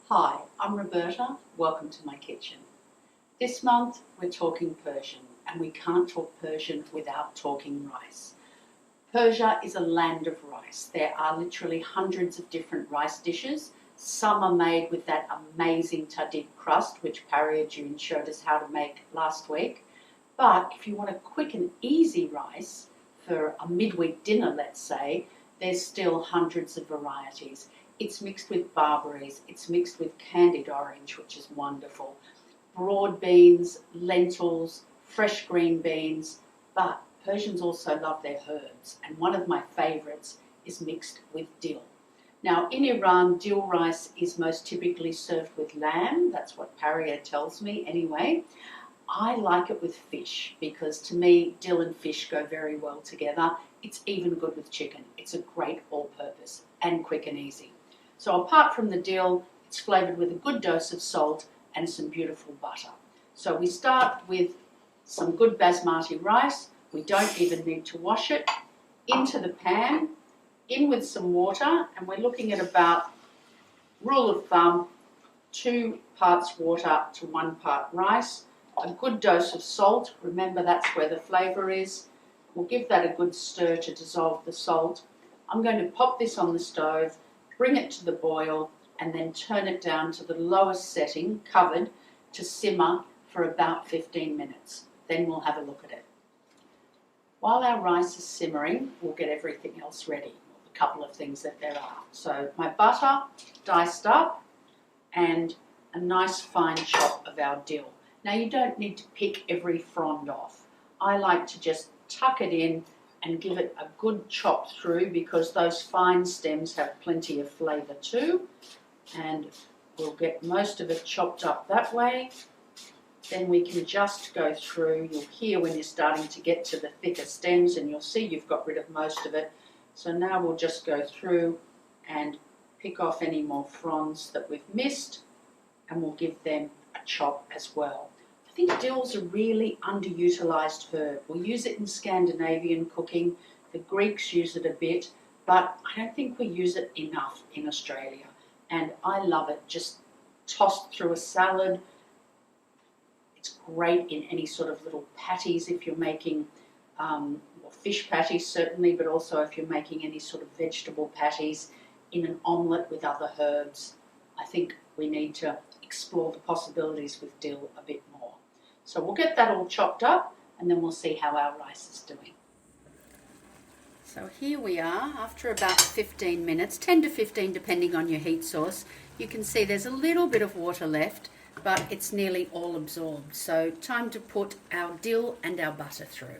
Hi, I'm Roberta. Welcome to my kitchen. This month we're talking Persian, and we can't talk Persian without talking rice. Persia is a land of rice. There are literally hundreds of different rice dishes. Some are made with that amazing tadid crust, which Paria June showed us how to make last week. But if you want a quick and easy rice for a midweek dinner, let's say, there's still hundreds of varieties. It's mixed with barberries, it's mixed with candied orange, which is wonderful, broad beans, lentils, fresh green beans, but Persians also love their herbs, and one of my favourites is mixed with dill. Now in Iran, dill rice is most typically served with lamb, that's what Paria tells me anyway. I like it with fish because to me dill and fish go very well together. It's even good with chicken. It's a great all-purpose and quick and easy. So apart from the dill, it's flavoured with a good dose of salt and some beautiful butter. So we start with some good basmati rice. We don't even need to wash it. Into the pan, in with some water, and we're looking at about, rule of thumb, 2 parts water to 1 part rice. A good dose of salt, remember that's where the flavour is. We'll give that a good stir to dissolve the salt. I'm going to pop this on the stove, bring it to the boil, and then turn it down to the lowest setting, covered, to simmer for about 15 minutes. Then we'll have a look at it. While our rice is simmering, we'll get everything else ready, a couple of things that there are. So my butter diced up and a nice fine chop of our dill. Now you don't need to pick every frond off. I like to just tuck it in and give it a good chop through because those fine stems have plenty of flavour too. And we'll get most of it chopped up that way. Then we can just go through. You'll hear when you're starting to get to the thicker stems and you'll see you've got rid of most of it. So now we'll just go through and pick off any more fronds that we've missed and we'll give them a chop as well. I think dill's a really underutilised herb. We use it in Scandinavian cooking. The Greeks use it a bit, but I don't think we use it enough in Australia. And I love it, just tossed through a salad. It's great in any sort of little patties if you're making, well, fish patties certainly, but also if you're making any sort of vegetable patties in an omelette with other herbs. I think we need to explore the possibilities with dill a bit more. So we'll get that all chopped up and then we'll see how our rice is doing. So here we are after about 15 minutes, 10 to 15 depending on your heat source. You can see there's a little bit of water left, but it's nearly all absorbed. So time to put our dill and our butter through.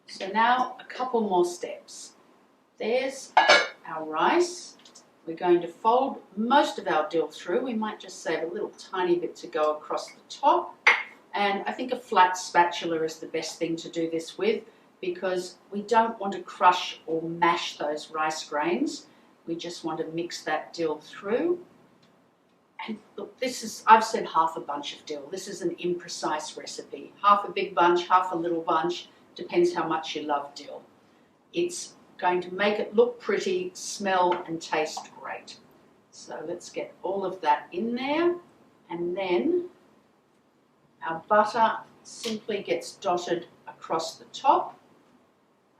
So now a couple more steps. There's our rice. We're going to fold most of our dill through. We might just save a little tiny bit to go across the top. And I think a flat spatula is the best thing to do this with because we don't want to crush or mash those rice grains. We just want to mix that dill through. And look, this is, I've said half a bunch of dill. This is an imprecise recipe. Half a big bunch, half a little bunch, depends how much you love dill. It's going to make it look pretty, smell and taste great. So let's get all of that in there, and then our butter simply gets dotted across the top.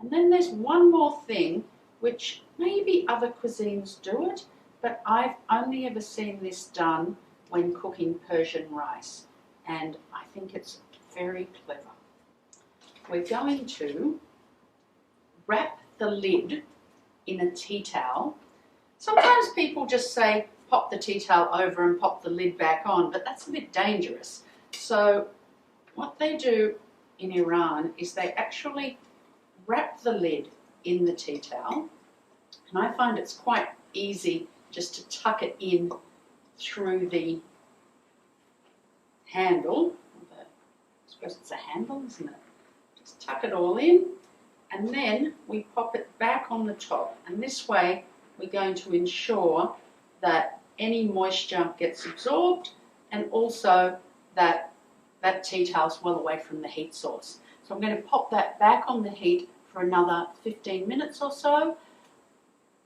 And then there's one more thing, which maybe other cuisines do it, but I've only ever seen this done when cooking Persian rice, and I think it's very clever. We're going to wrap the lid in a tea towel. Sometimes people just say pop the tea towel over and pop the lid back on, but that's a bit dangerous. So what they do in Iran is they actually wrap the lid in the tea towel, and I find it's quite easy just to tuck it in through the handle. I suppose it's a handle, isn't it? Just tuck it all in, and then we pop it back on the top, and this way we're going to ensure that any moisture gets absorbed and also that that tea towel's well away from the heat source. So I'm going to pop that back on the heat for another 15 minutes or so.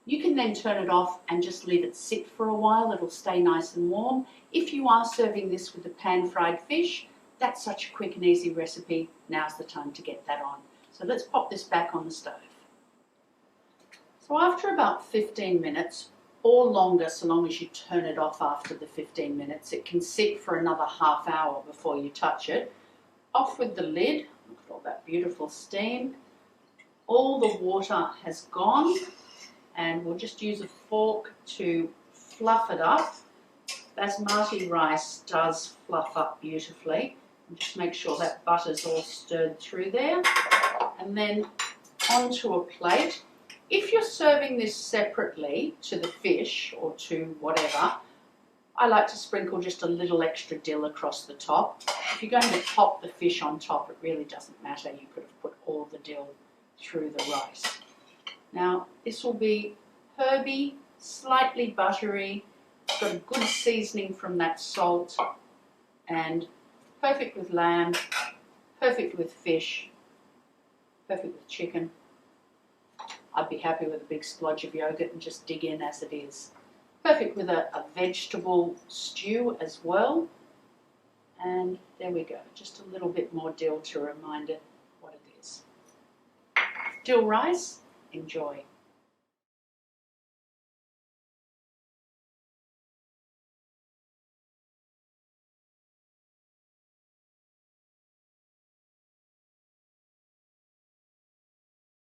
You can then turn it off and just let it sit for a while. It'll stay nice and warm. If you are serving this with a pan-fried fish, that's such a quick and easy recipe. Now's the time to get that on. So let's pop this back on the stove. So after about 15 minutes, or longer, so long as you turn it off after the 15 minutes, it can sit for another half hour before you touch it. Off with the lid. Look at all that beautiful steam. All the water has gone, and we'll just use a fork to fluff it up. Basmati rice does fluff up beautifully. And just make sure that butter's all stirred through there. And then onto a plate. If you're serving this separately to the fish or to whatever, I like to sprinkle just a little extra dill across the top. If you're going to pop the fish on top, it really doesn't matter. You could have put all the dill through the rice. Now, this will be herby, slightly buttery, got a good seasoning from that salt, and perfect with lamb, perfect with fish, perfect with chicken. I'd be happy with a big splodge of yogurt and just dig in as it is. Perfect with a vegetable stew as well. And there we go, just a little bit more dill to remind it what it is. Dill rice, enjoy.